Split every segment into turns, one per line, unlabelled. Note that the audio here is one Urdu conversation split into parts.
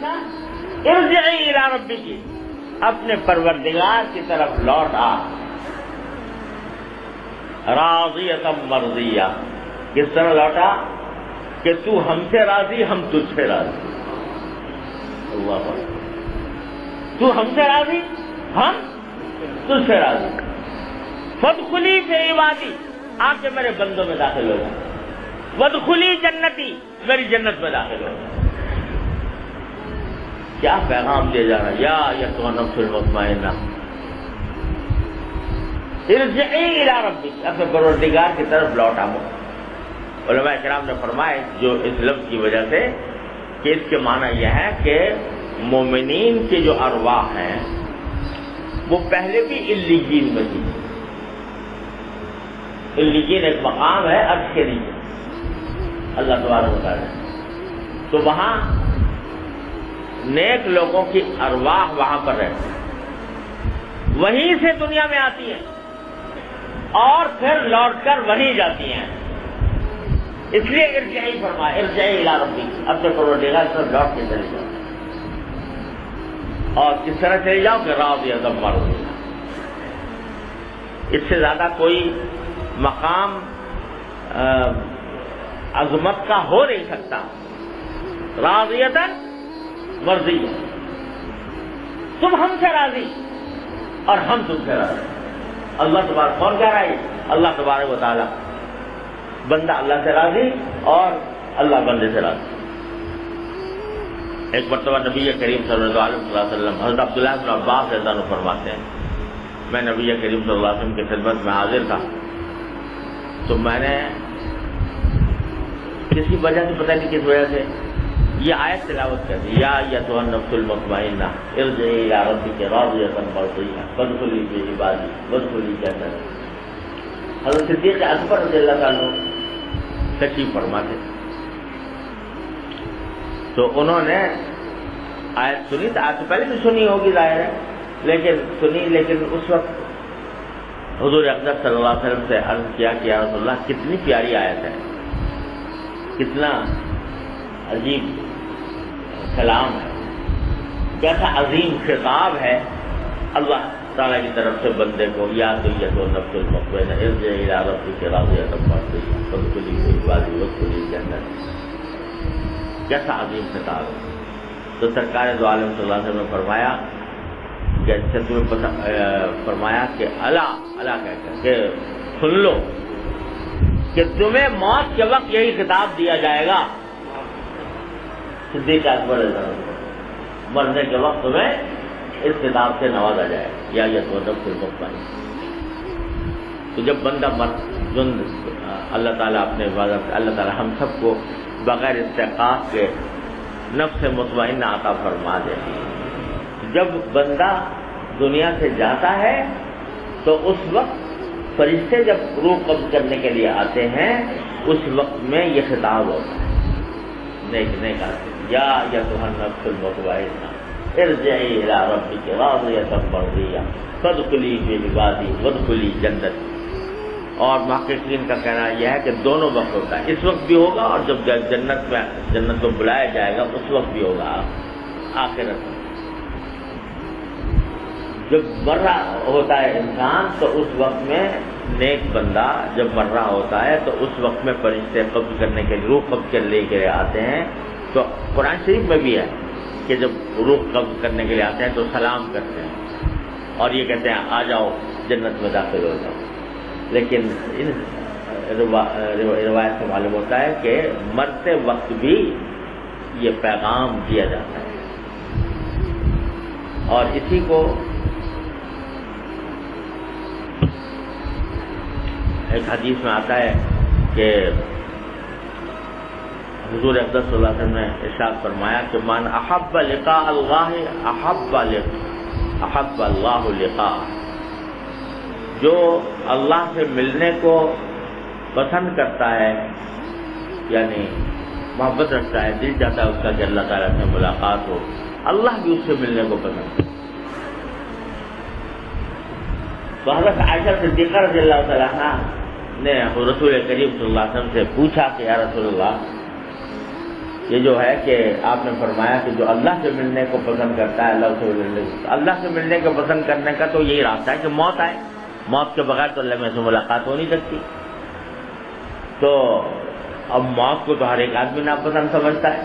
ارجعی الی ربک، اپنے پروردگار کی طرف لوٹ آ، راضیۃ مرضیہ، کس طرح لوٹا کہ تو ہم سے راضی ہم تجھ سے راضی، اللہ اکبر، تو ہم سے راضی ہم تجھ سے راضی، فادخلی فی عبادی، آ کے میرے بندوں میں داخل ہو جا، وادخلی جنتی، میری جنت میں داخل ہو جا۔ کیا پیغام دیا جا رہا ہے، یا ایھا النفس المطمئنہ ارجعی الی ربک، اپنے پروردگار کی طرف لوٹ آؤ۔ علماء کرام نے فرمائے جو اس لفظ کی وجہ سے کہ اس کے معنی یہ ہے کہ مومنین کے جو ارواح ہیں وہ پہلے بھی علیین میں تھی۔ علیین ایک مقام ہے عرش کے نیچے، اللہ تبارک و تعالی، تو وہاں نیک لوگوں کی ارواح وہاں پر رہتی ہیں، وہیں سے دنیا میں آتی ہیں اور پھر لوٹ کر وہیں جاتی ہیں، اس لیے ارجعی فرمایا، ارجعی الی ربک، اپنے پروردگار کی طرف لوٹ کے چلے جاؤ۔ اور کس طرح چلے جاؤ کہ راضیۃ مرضیہ، اس سے زیادہ کوئی مقام عظمت کا ہو نہیں سکتا۔ راضیۃ مرضیہ، تم ہم سے راضی اور ہم تم سے راضی۔ اللہ تبارک، کون کہہ رہا ہے؟ اللہ تبارک و تعالی، بندہ اللہ سے راضی اور اللہ بندے سے راضی۔ ایک مرتبہ نبی کریم صلی اللہ علیہ وسلم حضرت عبداللہ بن عباس رضی اللہ عنہ فرماتے ہیں، میں نبی کریم صلی اللہ علیہ وسلم کی خدمت میں حاضر تھا، تو میں نے کسی وجہ سے، پتہ نہیں کس وجہ سے، یہ آیت تلاوت کر دی، یا ایھا النفس المطمئنہ ارجعی الی ربک راضیۃ مرضیہ فادخلی فی عبادی وادخلی جنتی۔ حضرت صدیق اکبر رضی اللہ عنہ تشریف فرما تھے، تو انہوں نے آیت سنی، تو آج سے پہلے بھی سنی ہوگی ظاہر ہے، لیکن اس وقت حضور اقدس صلی اللہ علیہ وسلم سے عرض کیا کہ یا رسول اللہ کتنی پیاری آیت ہے، کتنا عجیب کلام ہے، کیسا عظیم خطاب ہے اللہ تعالیٰ کی طرف سے بندے کو، یا ایھا النفس المطمئنہ ارجعی الی ربک راضیۃ مرضیہ فادخلی فی عبادی وادخلی جنتی، کیسا عظیم خطاب ہے۔ تو سرکار دو عالم صلی اللہ علیہ وسلم نے فرمایا کہ اچھا تمہیں فرمایا کہ الا کہہ کر کہ سن لو کہ تمہیں موت کے وقت یہی خطاب دیا جائے گا، صدیق اکبر مرنے کے وقت تمہیں اس خطاب سے نوازا جائے گا، یا ایھا النفس المطمئنہ۔ تو جب بندہ اللہ تعالیٰ اپنے عبادت، اللہ تعالیٰ ہم سب کو بغیر استحقاق کے نفس مطمئنہ عطا فرما دے، جب بندہ دنیا سے جاتا ہے تو اس وقت فرشتے جب روح قبض کرنے کے لیے آتے ہیں، اس وقت میں یہ خطاب ہوتا ہے، نیک آتے، یا ایھا النفس المطمئنہ ارجعی الی ربک راضیۃ مرضیہ فادخلی فی عبادی وادخلی جنتی۔ اور محققین کا کہنا یہ ہے کہ دونوں وقت ہوتا ہے، اس وقت بھی ہوگا اور جب جنت کو بلایا جائے گا اس وقت بھی ہوگا، آخرت میں جب مر رہا ہوتا ہے انسان تو اس وقت میں نیک بندہ جب مر رہا ہوتا ہے تو اس وقت میں فرشتے قبض کرنے کے لیے، روح قبض کرنے کے لیے آتے ہیں۔ تو قرآن شریف میں بھی ہے کہ جب روح قبض کرنے کے لیے آتے ہیں تو سلام کرتے ہیں اور یہ کہتے ہیں آ جاؤ جنت میں داخل ہو جاؤ، لیکن ان روایت سے معلوم ہوتا ہے کہ مرتے وقت بھی یہ پیغام دیا جاتا ہے، اور اسی کو ایک حدیث میں آتا ہے کہ حضور اقدس صلی اللہ علیہ وسلم نے ارشاد فرمایا کہ من احب لقاء اللہ احب اللہ لقاء، جو اللہ سے ملنے کو پسند کرتا ہے، یعنی محبت رکھتا ہے، دل چاہتا ہے اس کا کہ اللہ تعالیٰ سے ملاقات ہو، اللہ بھی اس سے ملنے کو پسند کرتا ہے۔ تو حضرت عائشہ صدیقہ رضی اللہ تعالیٰ عنہا نے رسول کریم صلی اللہ علیہ وسلم سے پوچھا کہ یا رسول اللہ یہ جو ہے کہ آپ نے فرمایا کہ جو اللہ سے ملنے کو پسند کرتا ہے اللہ سے ملنے کو پسند کرنے کا تو یہی راستہ ہے کہ موت آئے. موت کے بغیر تو اللہ میں سے ملاقات ہو نہیں سکتی. تو اب موت کو تو ہر ایک آدمی ناپسند سمجھتا ہے.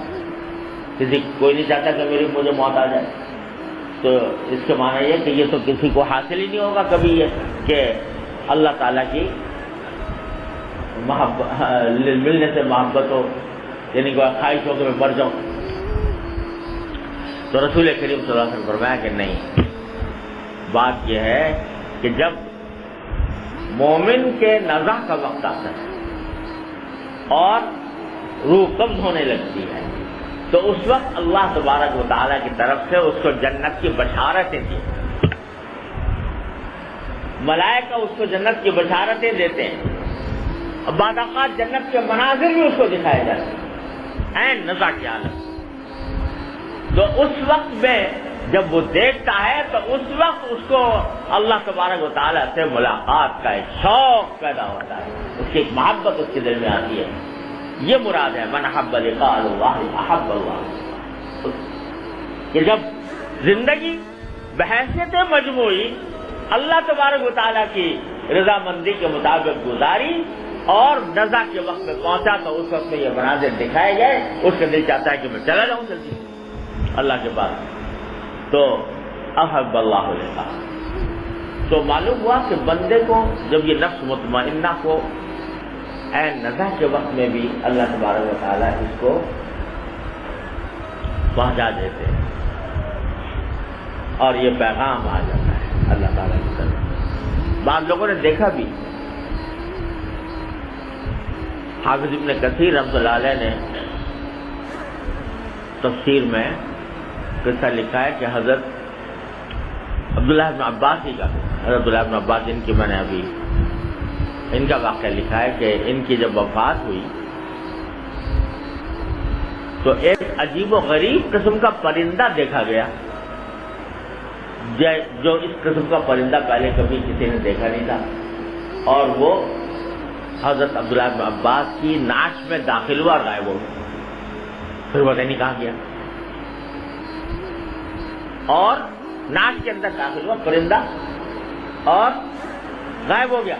کوئی نہیں چاہتا کہ مجھے موت آ جائے. تو اس کے معنی یہ کہ یہ تو کسی کو حاصل ہی نہیں ہوگا کبھی یہ کہ اللہ تعالیٰ کی ملنے سے محبت ہو، یعنی کہ خواہش ہو کہ میں مر جاؤں. تو رسول کریم صلی اللہ علیہ وسلم فرمایا کہ نہیں، بات یہ ہے کہ جب مومن کے نزع کا وقت آتا ہے اور روح قبض ہونے لگتی ہے تو اس وقت اللہ تبارک و تعالیٰ کی طرف سے اس کو جنت کی بشارتیں دی. ملائکہ اس کو جنت کی بشارتیں دیتے ہیں. اب بعض اوقات جنت کے مناظر بھی اس کو دکھائے جاتے ہیں عین نزع کی حالت. تو اس وقت میں جب وہ دیکھتا ہے تو اس وقت اس کو اللہ تبارک و تعالیٰ سے ملاقات کا ایک شوق پیدا ہوتا ہے، اس کی ایک محبت اس کے دل میں آتی ہے. یہ مراد ہے من احب لقاء اللہ احب اللہ، کہ جب زندگی بحیثیت مجموعی اللہ تبارک و تعالیٰ کی رضامندی کے مطابق گزاری اور نزع کے وقت میں پہنچا تو اس وقت میں یہ مناظر دکھائے گئے، اس کا دل چاہتا ہے کہ میں چلا جاؤں جلدی اللہ کے پاس. تو احب اللہ لقاء. تو معلوم ہوا کہ بندے کو جب یہ نفس مطمئنہ کو عین نزع کے وقت میں بھی اللہ تبارک و تعالیٰ اس کو پہنچا دیتے ہیں اور یہ پیغام آ جاتا ہے اللہ تعالیٰ کی طرف. بعض لوگوں نے دیکھا بھی، حافظ ابن کثیر رحمۃ اللہ علیہ نے تفسیر میں قصہ لکھا ہے کہ حضرت عبداللہ بن عباس ہی کا، حضرت عبداللہ بن عباس جن کی میں نے ابھی ان کا واقعہ لکھا ہے کہ ان کی جب وفات ہوئی تو ایک عجیب و غریب قسم کا پرندہ دیکھا گیا جو اس قسم کا پرندہ پہلے کبھی کسی نے دیکھا نہیں تھا، اور وہ حضرت عبداللہ بن عباس کی نعش میں داخل ہوا اور غائب ہو گیا. پھر پتہ نہیں کہاں گیا، اور نعش کے اندر داخل ہوا پرندہ اور غائب ہو گیا،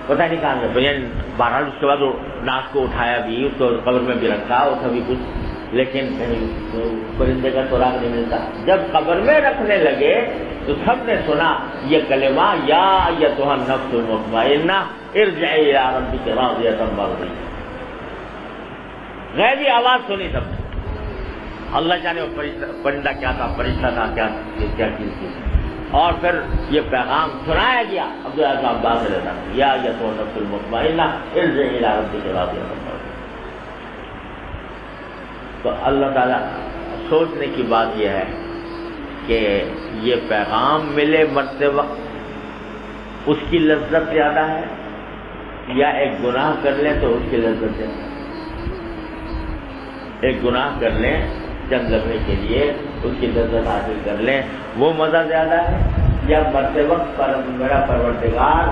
پتہ نہیں کہاں گیا. بہرحال اس کے بعد نعش کو اٹھایا بھی، اس کو قبر میں بھی رکھا اور سبھی کچھ، لیکن پرندے کا سراغ نہیں ملتا. جب قبر میں رکھنے لگے تو سب نے سنا یہ کلمہ یا ایتھا النفس المطمئنہ ارجعی الی ربک راضیۃ مرضیہ. غیبی آواز سنی سب نے. اللہ جانے وہ پرندہ کیا تھا، فرشتہ تھا، کیا چیز تھی. اور پھر یہ پیغام سنایا گیا عبداللہ بن عباس رضی اللہ عنہ، یا ایتھا النفس المطمئنہ ارجعی الی ربک راضیۃ مرضیہ. تو اللہ تعالیٰ سوچنے کی بات یہ ہے کہ یہ پیغام ملے مرتے وقت اس کی لذت زیادہ ہے یا ایک گناہ کر لیں تو اس کی لذت زیادہ ہے. ایک گناہ کر لیں چند لمحے کے لیے اس کی لذت حاصل کر لیں وہ مزہ زیادہ ہے، یا مرتے وقت پر میرا پروردگار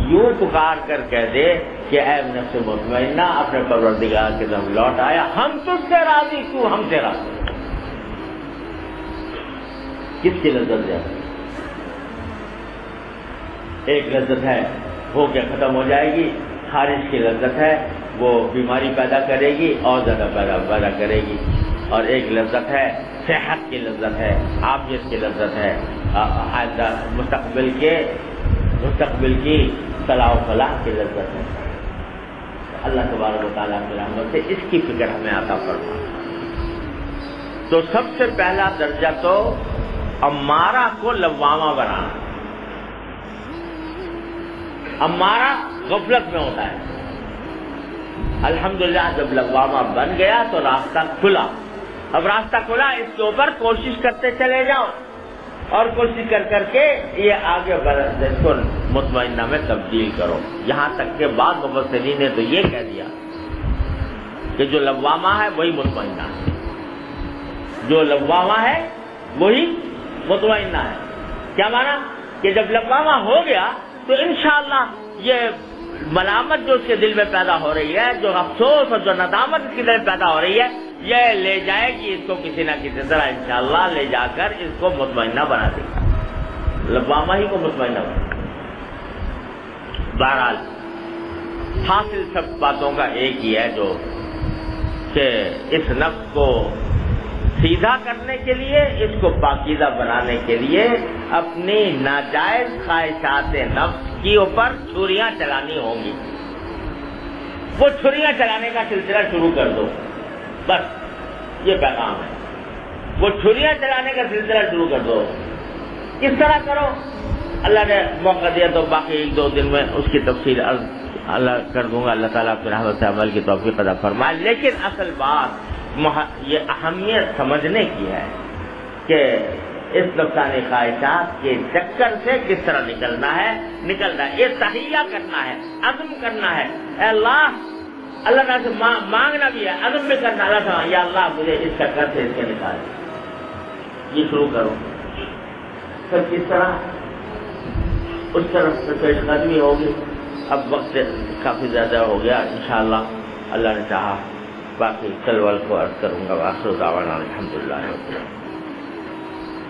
یوں پکار کر کہہ دے کہ اے نفس مطمئنہ اپنے پروردگار کے طرف لوٹ آیا، ہم تجھ سے راضی، تو ہم سے راضی. کس کی لذت زیادہ؟ ایک لذت ہے ہو کے ختم ہو جائے گی، خارج کی لذت ہے وہ بیماری پیدا کرے گی اور زیادہ پیدا کرے گی، اور ایک لذت ہے صحت کی لذت ہے، عافیت کی لذت ہے، مستقبل کی صلاح و فلاح کی لذت ہے. اللہ تبارک و تعالیٰ کی رحمت سے اس کی فکر ہمیں عطا فرما. تو سب سے پہلا درجہ تو امارہ کو لوامہ بنانا. امارہ غفلت میں ہوتا ہے، الحمدللہ جب لوامہ بن گیا تو راستہ کھلا. اب راستہ کھلا، اس کے اوپر کوشش کرتے چلے جاؤ اور کوشش کر کے یہ آگے اس کو مطمئنہ میں تبدیل کرو. یہاں تک کہ بعض مفسرین نے تو یہ کہہ دیا کہ جو لوامہ ہے وہی مطمئنہ ہے، جو لوامہ ہے وہی مطمئنہ ہے. کیا مانا کہ جب لوامہ ہو گیا تو انشاءاللہ یہ ملامت جو اس کے دل میں پیدا ہو رہی ہے، جو افسوس اور جو ندامت اس کے دل میں پیدا ہو رہی ہے، یہ لے جائے گی اس کو کسی نہ کسی طرح انشاءاللہ لے جا کر اس کو مطمئنہ بنا دے گا، لبامہ ہی کو مطمئنہ بنا دے گا۔ بہرحال حاصل سب باتوں کا ایک ہی ہے، جو کہ اس نفس کو سیدھا کرنے کے لیے، اس کو پاکیزہ بنانے کے لیے اپنی ناجائز خواہشات نفس کے اوپر چھریاں چلانی ہوں گی۔ وہ چھریاں چلانے کا سلسلہ شروع کر دو، بس یہ پیغام ہے۔ وہ چھریاں چلانے کا سلسلہ شروع کر دو۔ کس طرح کرو؟ اللہ نے موقع دیا تو باقی ایک دو دن میں اس کی تفصیل اللہ کر دوں گا۔ اللہ تعالیٰ کی رحمت سے عمل کی توفیق عطا فرمائے۔ لیکن اصل بات یہ اہمیت سمجھنے کی ہے کہ اس نفسانی خواہشات کے چکر سے کس طرح نکلنا ہے۔ یہ تحیہ کرنا ہے، عزم کرنا ہے۔ اے اللہ تعالیٰ سے مانگنا بھی ہے، عزم بھی کرنا۔ اللہ تعالیٰ یا اللہ مجھے اس چکر سے اس کے نکال، یہ شروع کرو۔ پھر کس طرح اس طرف سے پیش قدمی ہوگی۔ اب وقت کافی زیادہ ہو گیا، انشاءاللہ اللہ نے چاہا باقی کل ول کو عرض کروں گا۔ وآخر دعوانا الحمدللہ رب العالمین۔